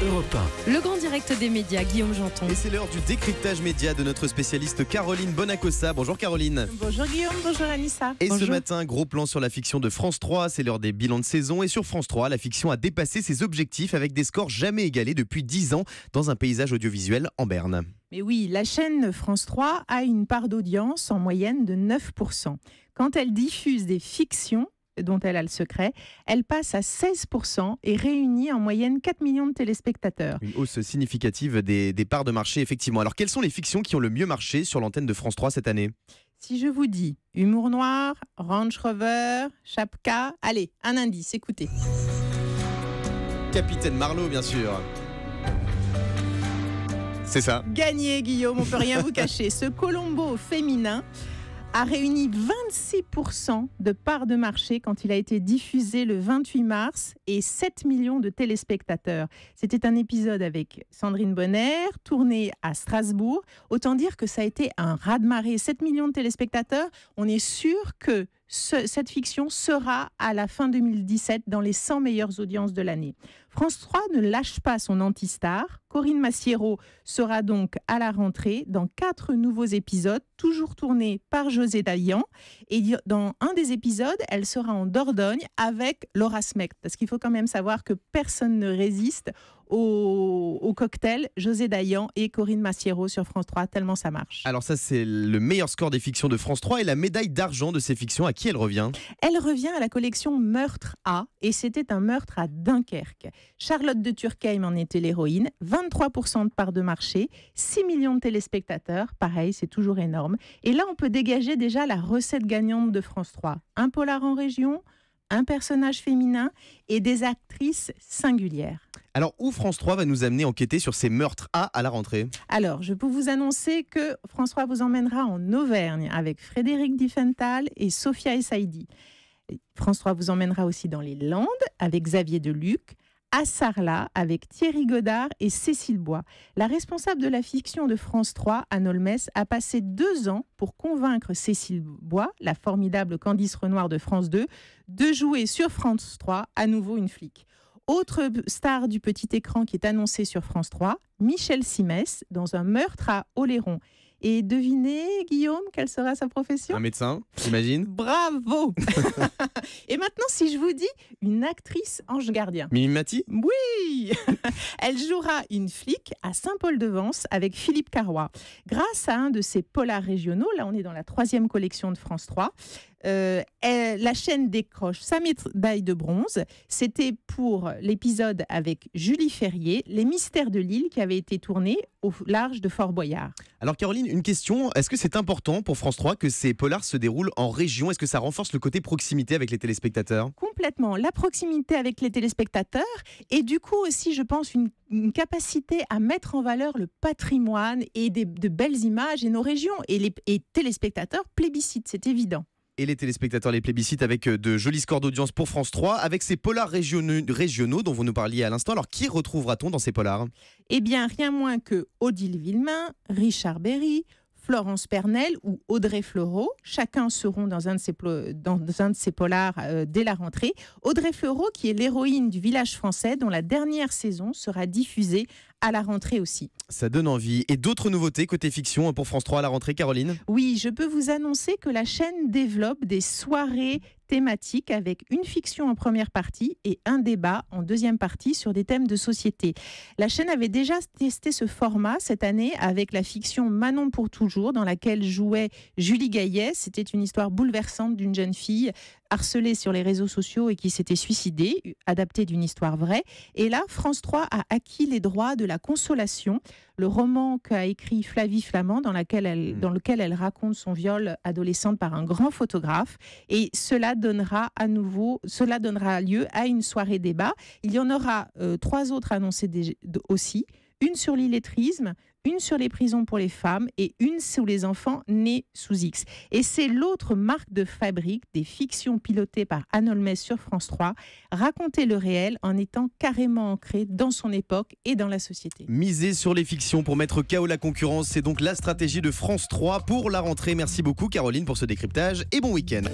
Europe 1. Le grand direct des médias, Guillaume Janton. Et c'est l'heure du décryptage média de notre spécialiste Caroline Bonacossa. Bonjour Caroline. Bonjour Guillaume, bonjour Anissa. Et Bonjour. ce matin, gros plan sur la fiction de France 3. C'est l'heure des bilans de saison. Et sur France 3, la fiction a dépassé ses objectifs avec des scores jamais égalés depuis 10 ans dans un paysage audiovisuel en berne. Mais oui, la chaîne France 3 a une part d'audience en moyenne de 9%. Quand elle diffuse des fictions dont elle a le secret, elle passe à 16% et réunit en moyenne 4 millions de téléspectateurs. Une hausse significative des parts de marché, effectivement. Alors, quelles sont les fictions qui ont le mieux marché sur l'antenne de France 3 cette année ? Si je vous dis humour noir, Range Rover, Chapka, allez, un indice, écoutez. Capitaine Marlowe, bien sûr. C'est ça. Gagné Guillaume, on peut rien vous cacher. Ce Colombo féminin a réuni 26% de parts de marché quand il a été diffusé le 28 mars et 7 millions de téléspectateurs. C'était un épisode avec Sandrine Bonner, tourné à Strasbourg. Autant dire que ça a été un raz-de-marée. 7 millions de téléspectateurs, on est sûr que cette fiction sera à la fin 2017 dans les 100 meilleures audiences de l'année. France 3 ne lâche pas son anti-star. Corinne Massiero sera donc à la rentrée dans 4 nouveaux épisodes, toujours tournés par José Dayan. Et dans un des épisodes, elle sera en Dordogne avec Laura Smecht. Parce qu'il faut quand même savoir que personne ne résiste au cocktail José Dayan et Corinne Massiero sur France 3, tellement ça marche. Alors ça, c'est le meilleur score des fictions de France 3 et la médaille d'argent de ces fictions, à qui elle revient ? Elle revient à la collection Meurtre A, et c'était un meurtre à Dunkerque. Charlotte de Turckheim en était l'héroïne, 23% de part de marché, 6 millions de téléspectateurs, pareil, c'est toujours énorme. Et là, on peut dégager déjà la recette gagnante de France 3. Un polar en région, un personnage féminin et des actrices singulières. Alors, où France 3 va nous amener enquêter sur ces meurtres à la rentrée ? Alors, je peux vous annoncer que France 3 vous emmènera en Auvergne avec Frédéric Diffenthal et Sophia Essaidi. France 3 vous emmènera aussi dans les Landes avec Xavier Deluc, à Sarlat avec Thierry Godard et Cécile Bois. La responsable de la fiction de France 3, Anne Olmes, a passé 2 ans pour convaincre Cécile Bois, la formidable Candice Renoir de France 2, de jouer sur France 3 à nouveau une flic. Autre star du petit écran qui est annoncée sur France 3, Michel Simès, dans un meurtre à Oléron. Et devinez, Guillaume, quelle sera sa profession ? Un médecin, j'imagine ? Bravo. Et maintenant, si je vous dis une actrice ange gardien. Mimi Mati ? Oui. Elle jouera une flic à Saint-Paul-de-Vence avec Philippe Carrois. Grâce à un de ses polars régionaux, là on est dans la 3e collection de France 3, la chaîne décroche sa médaille de bronze. C'était pour l'épisode avec Julie Ferrier, Les Mystères de l'île, qui avait été tourné au large de Fort Boyard. Alors Caroline, une question, est-ce que c'est important pour France 3 que ces polars se déroulent en région ? Est-ce que ça renforce le côté proximité avec les téléspectateurs ? Complètement, la proximité avec les téléspectateurs et du coup aussi, je pense, une capacité à mettre en valeur le patrimoine et de belles images et nos régions. Et les téléspectateurs plébiscitent, c'est évident. Et les téléspectateurs les plébiscitent avec de jolis scores d'audience pour France 3, avec ces polars régionaux dont vous nous parliez à l'instant. Alors qui retrouvera-t-on dans ces polars ? Eh bien, rien moins que Odile Villemain, Richard Berry, Florence Pernel ou Audrey Fleurot. Chacun seront dans un de ces polars dès la rentrée. Audrey Fleurot, qui est l'héroïne du Village français, dont la dernière saison sera diffusée à la rentrée aussi. Ça donne envie. Et d'autres nouveautés côté fiction pour France 3 à la rentrée, Caroline ? Oui, je peux vous annoncer que la chaîne développe des soirées thématiques avec une fiction en première partie et un débat en deuxième partie sur des thèmes de société. La chaîne avait déjà testé ce format cette année avec la fiction Manon pour toujours, dans laquelle jouait Julie Gaillet. C'était une histoire bouleversante d'une jeune fille harcelée sur les réseaux sociaux et qui s'était suicidée, adaptée d'une histoire vraie. Et là, France 3 a acquis les droits de La Consolation, le roman qu'a écrit Flavie Flamand, dans lequel elle raconte son viol adolescente par un grand photographe. Et cela donnera lieu à une soirée débat. Il y en aura 3 autres annoncées aussi. Une sur l'illettrisme, une sur les prisons pour les femmes et une sur les enfants nés sous X. Et c'est l'autre marque de fabrique des fictions pilotées par Anne Olmes sur France 3, raconter le réel en étant carrément ancré dans son époque et dans la société. Miser sur les fictions pour mettre KO la concurrence, c'est donc la stratégie de France 3 pour la rentrée. Merci beaucoup Caroline pour ce décryptage et bon week-end.